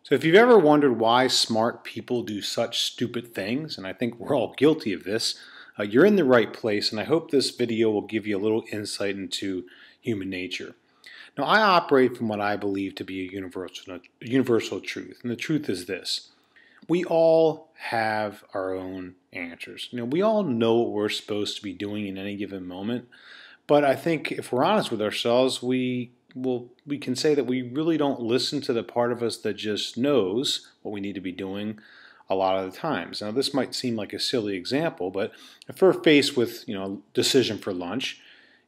So if you've ever wondered why smart people do such stupid things, and I think we're all guilty of this, you're in the right place, and I hope this video will give you a little insight into human nature. Now, I operate from what I believe to be a universal truth, and the truth is this. We all have our own answers. We all know what we're supposed to be doing in any given moment, but I think if we're honest with ourselves, we can say that we really don't listen to the part of us that just knows what we need to be doing a lot of the times. Now, this might seem like a silly example, but if we're faced with a decision for lunch,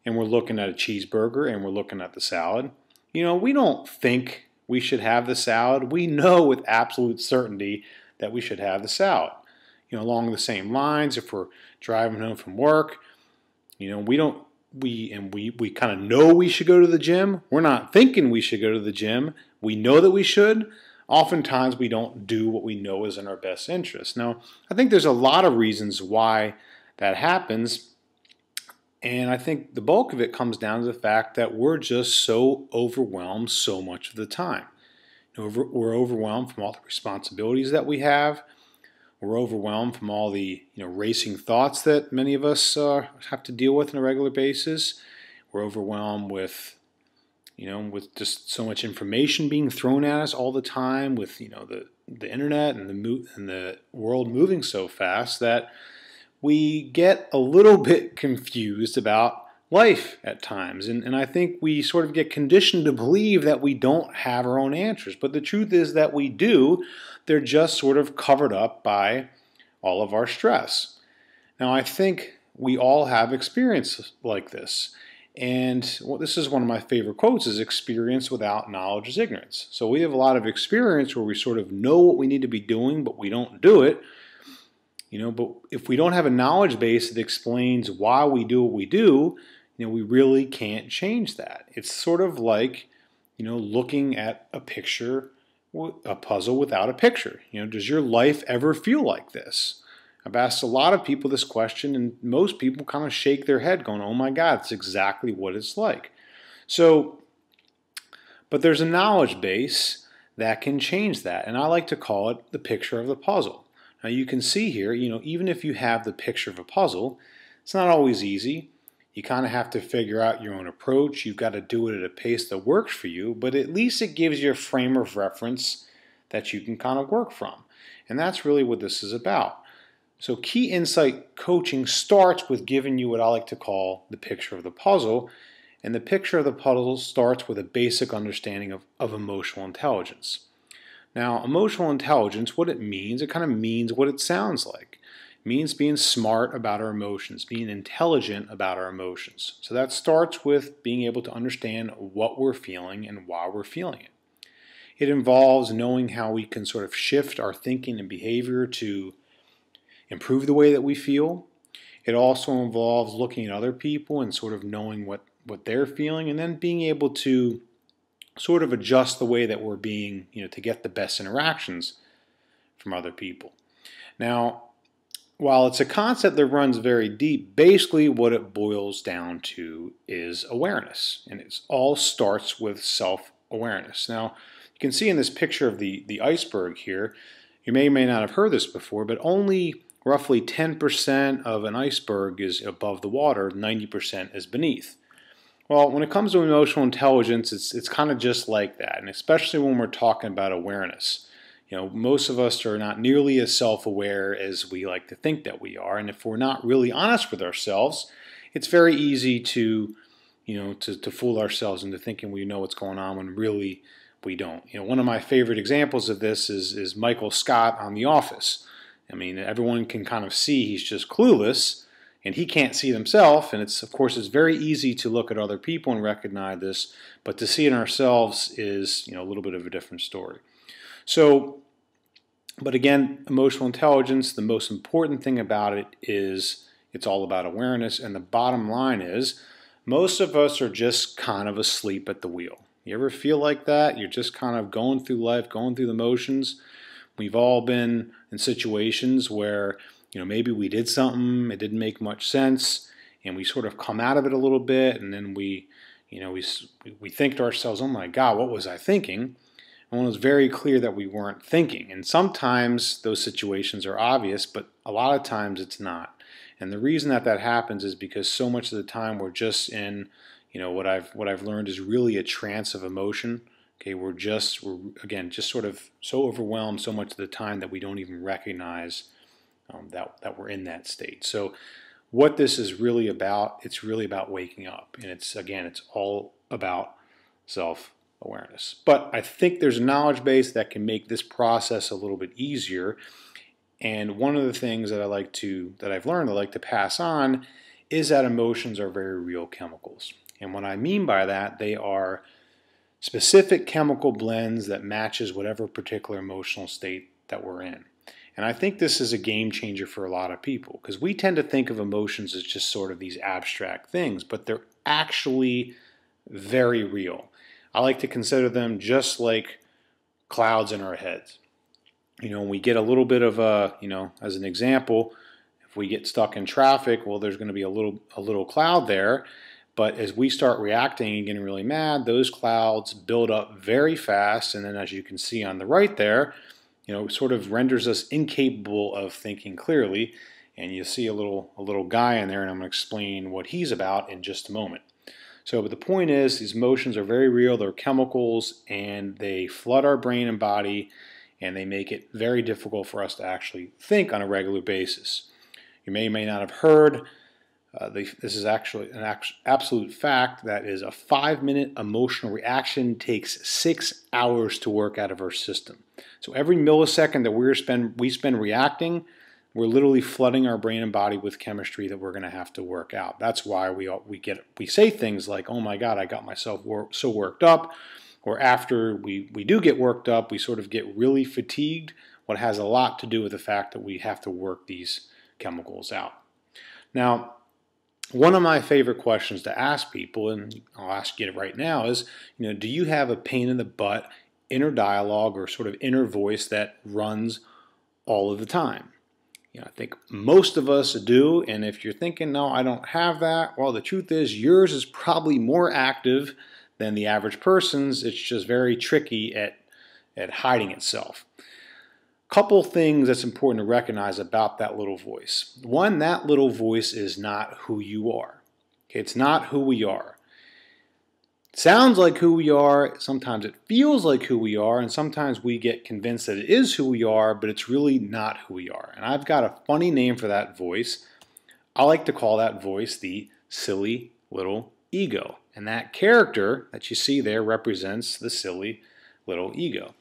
and we're looking at a cheeseburger and we're looking at the salad, we don't think we should have the salad. We know with absolute certainty that we should have the salad. Along the same lines, if we're driving home from work, we kind of know we should go to the gym. We're not thinking we should go to the gym. We know that we should. Oftentimes we don't do what we know is in our best interest. Now, I think there's a lot of reasons why that happens. And I think the bulk of it comes down to the fact that we're just so overwhelmed so much of the time. We're overwhelmed from all the responsibilities that we have. We're overwhelmed from all the racing thoughts that many of us have to deal with on a regular basis. We're overwhelmed with just so much information being thrown at us all the time, with the internet and the world moving so fast that we get a little bit confused about life at times. And I think we sort of get conditioned to believe that we don't have our own answers. But the truth is that we do. They're just sort of covered up by all of our stress. Now, I think we all have experiences like this. And this is one of my favorite quotes, is experience without knowledge is ignorance. So we have a lot of experience where we sort of know what we need to be doing, but we don't do it. But if we don't have a knowledge base that explains why we do what we do, we really can't change that. It's sort of like, looking at a picture, a puzzle without a picture. Does your life ever feel like this? I've asked a lot of people this question, and most people kind of shake their head going, oh my God, it's exactly what it's like. So, but there's a knowledge base that can change that, and I like to call it the picture of the puzzle. Now you can see here, even if you have the picture of a puzzle, it's not always easy. You kind of have to figure out your own approach. You've got to do it at a pace that works for you, but at least it gives you a frame of reference that you can kind of work from. And that's really what this is about. So Key Insight Coaching starts with giving you what I like to call the picture of the puzzle. And the picture of the puzzle starts with a basic understanding of emotional intelligence. Now, emotional intelligence, what it kind of means what it sounds like. It means being smart about our emotions, being intelligent about our emotions. So that starts with being able to understand what we're feeling and why we're feeling it. It involves knowing how we can sort of shift our thinking and behavior to improve the way that we feel. It also involves looking at other people and sort of knowing what they're feeling, and then being able to sort of adjust the way that we're being, to get the best interactions from other people. Now, while it's a concept that runs very deep, basically what it boils down to is awareness. And it all starts with self-awareness. Now, you can see in this picture of the iceberg here, you may or may not have heard this before, but only roughly 10% of an iceberg is above the water, 90% is beneath. Well, when it comes to emotional intelligence, it's kind of just like that, and especially when we're talking about awareness. Most of us are not nearly as self-aware as we like to think that we are, and if we're not really honest with ourselves, it's very easy to fool ourselves into thinking we know what's going on when really we don't. One of my favorite examples of this is Michael Scott on The Office. I mean, everyone can kind of see he's just clueless, and he can't see it himself, and of course it's very easy to look at other people and recognize this, but to see it in ourselves is a little bit of a different story. So, but again, emotional intelligence, the most important thing about it is it's all about awareness, and the bottom line is most of us are just kind of asleep at the wheel. You ever feel like that? You're just kind of going through life, going through the motions. We've all been in situations where maybe we did something, it didn't make much sense, and we sort of come out of it a little bit, and then we think to ourselves, oh my God, what was I thinking? and when it was very clear that we weren't thinking. And sometimes those situations are obvious, but a lot of times it's not. And the reason that that happens is because so much of the time we're just in, what I've learned is really a trance of emotion. Okay, we're again just sort of so overwhelmed so much of the time that we don't even recognize that we're in that state. So what this is really about, it's really about waking up, and it's all about self-awareness. But I think there's a knowledge base that can make this process a little bit easier. And one of the things that I've learned I like to pass on is that emotions are very real chemicals. And what I mean by that, they are specific chemical blends that matches whatever particular emotional state that we're in. And I think this is a game changer for a lot of people, because we tend to think of emotions as just sort of these abstract things, but they're actually very real. I like to consider them just like clouds in our heads. When we get a little bit of as an example, if we get stuck in traffic, well, there's going to be a little cloud there. But as we start reacting and getting really mad, those clouds build up very fast. And then as you can see on the right there, it sort of renders us incapable of thinking clearly. And you see a little guy in there, and I'm going to explain what he's about in just a moment. But the point is, these emotions are very real. They're chemicals, and they flood our brain and body, and they make it very difficult for us to actually think on a regular basis. You may or may not have heard, this is actually an absolute fact, that is a 5-minute emotional reaction takes 6 hours to work out of our system. So every millisecond that we spend reacting, we're literally flooding our brain and body with chemistry that we're going to have to work out. That's why we say things like, "Oh my God, I got myself so worked up," or after we do get worked up, we sort of get really fatigued. What has a lot to do with the fact that we have to work these chemicals out. Now, one of my favorite questions to ask people, and I'll ask you right now, is, do you have a pain in the butt inner dialogue or sort of inner voice that runs all of the time? I think most of us do, and if you're thinking, no, I don't have that, well, the truth is yours is probably more active than the average person's. It's just very tricky at hiding itself. Couple things that's important to recognize about that little voice. One, that little voice is not who you are. Okay, it's not who we are. It sounds like who we are, sometimes it feels like who we are, and sometimes we get convinced that it is who we are, but it's really not who we are. And I've got a funny name for that voice. I like to call that voice the silly little ego. And that character that you see there represents the silly little ego.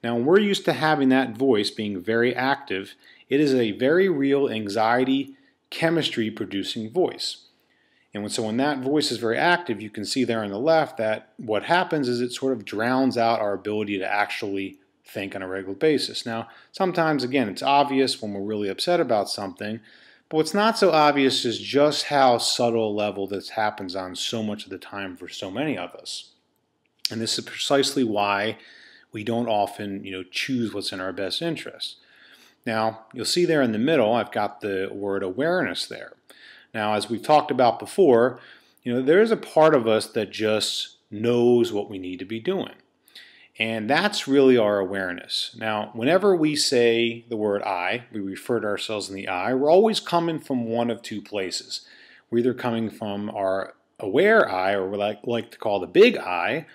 Now, when we're used to having that voice being very active, it is a very real anxiety chemistry producing voice. And so when that voice is very active, you can see there on the left that what happens is it sort of drowns out our ability to actually think on a regular basis. Now, sometimes, again, it's obvious when we're really upset about something, but what's not so obvious is just how subtle a level this happens on so much of the time for so many of us. And this is precisely why we don't often, choose what's in our best interest. Now, you'll see there in the middle, I've got the word awareness there. Now, as we've talked about before, there is a part of us that just knows what we need to be doing. And that's really our awareness. Now, whenever we say the word I, we refer to ourselves in the I, we're always coming from one of two places. We're either coming from our aware I, or what I like to call the big I,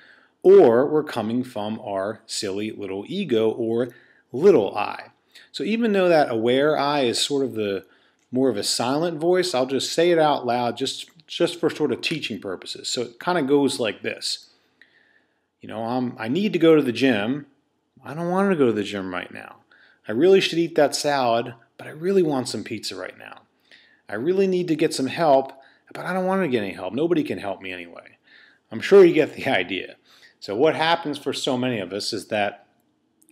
or we're coming from our silly little ego, or little I. So even though that aware I is sort of more of a silent voice, I'll just say it out loud just for sort of teaching purposes. So it kind of goes like this. I need to go to the gym. I don't want to go to the gym right now. I really should eat that salad, but I really want some pizza right now. I really need to get some help, but I don't want to get any help. Nobody can help me anyway. I'm sure you get the idea. So what happens for so many of us is that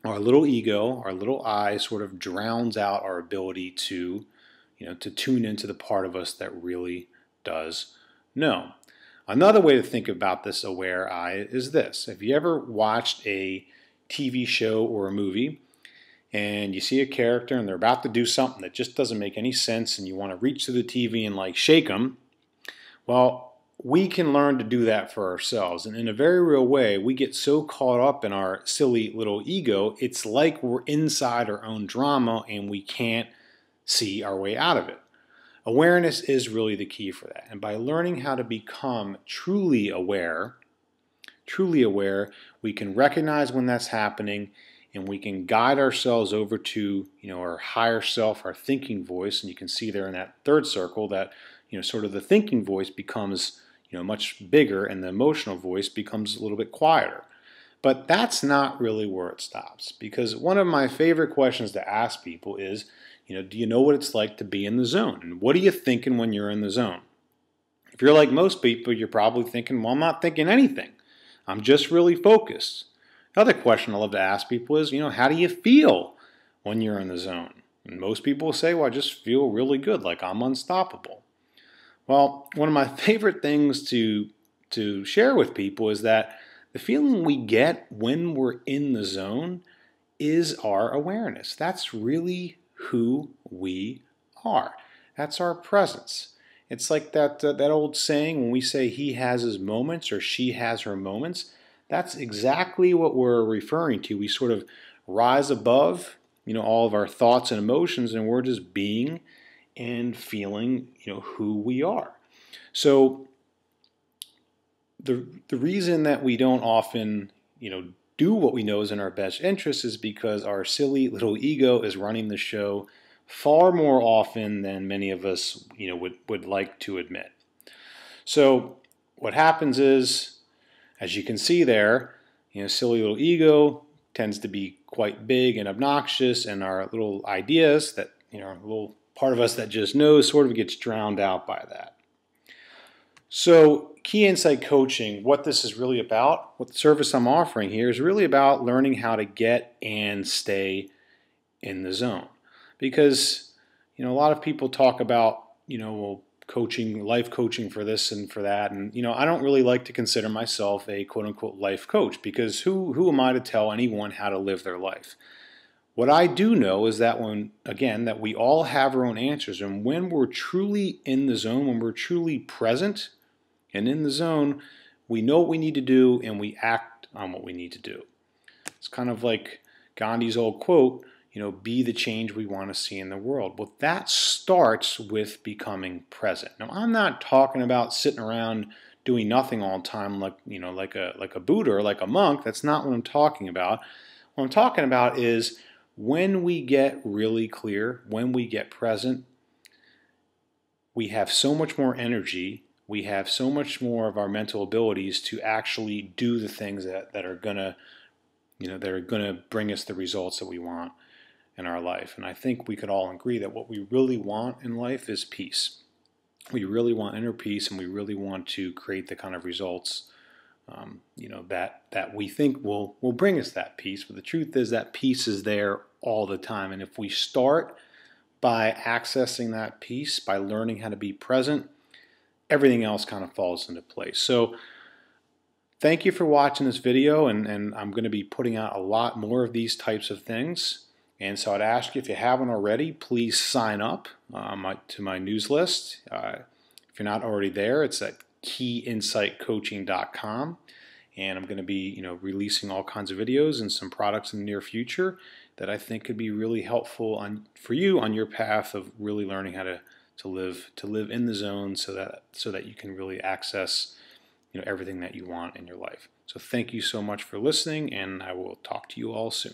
our little ego, our little I, sort of drowns out our ability to tune into the part of us that really does know. Another way to think about this aware I is this. Have you ever watched a TV show or a movie and you see a character and they're about to do something that just doesn't make any sense and you want to reach to the TV and shake them? Well, we can learn to do that for ourselves. And in a very real way, we get so caught up in our silly little ego, it's like we're inside our own drama and we can't see our way out of it. Awareness is really the key for that. And by learning how to become truly aware, we can recognize when that's happening, and we can guide ourselves over to, our higher self, our thinking voice. And you can see there in that third circle that, sort of the thinking voice becomes, much bigger, and the emotional voice becomes a little bit quieter. But that's not really where it stops, because one of my favorite questions to ask people is, do you know what it's like to be in the zone? And what are you thinking when you're in the zone? If you're like most people, you're probably thinking, well, I'm not thinking anything. I'm just really focused. Another question I love to ask people is, how do you feel when you're in the zone? And most people will say, well, I just feel really good, like I'm unstoppable. Well, one of my favorite things to share with people is that the feeling we get when we're in the zone is our awareness. That's really who we are. That's our presence. It's like that old saying when we say he has his moments or she has her moments. That's exactly what we're referring to. We sort of rise above, all of our thoughts and emotions, and we're just being and feeling, who we are. So the reason that we don't often, do what we know is in our best interest is because our silly little ego is running the show far more often than many of us, would like to admit. So what happens is, as you can see there, silly little ego tends to be quite big and obnoxious, and our little ideas that, our little part of us that just knows sort of gets drowned out by that. So Key Insight Coaching, what this is really about, what the service I'm offering here is really about learning how to get and stay in the zone. Because, a lot of people talk about, coaching, life coaching for this and for that. And, I don't really like to consider myself a quote unquote life coach, because who am I to tell anyone how to live their life? What I do know is that that we all have our own answers. And when we're truly in the zone, when we're truly present and in the zone, we know what we need to do and we act on what we need to do. It's kind of like Gandhi's old quote, be the change we want to see in the world. Well, that starts with becoming present. Now, I'm not talking about sitting around doing nothing all the time like a Buddha or like a monk. That's not what I'm talking about. What I'm talking about is when we get really clear, when we get present, we have so much more energy, we have so much more of our mental abilities to actually do the things that are gonna bring us the results that we want in our life. And I think we could all agree that what we really want in life is peace. We really want inner peace, and we really want to create the kind of results that we think will bring us that peace. But the truth is that peace is there all the time. And if we start by accessing that peace, by learning how to be present, everything else kind of falls into place. So thank you for watching this video, and I'm going to be putting out a lot more of these types of things. And so I'd ask you, if you haven't already, please sign up to my news list. If you're not already there, it's at keyinsightcoaching.com. And I'm going to be, releasing all kinds of videos and some products in the near future that I think could be really helpful for you on your path of really learning how to live in the zone, so that you can really access, everything that you want in your life. So thank you so much for listening, and I will talk to you all soon.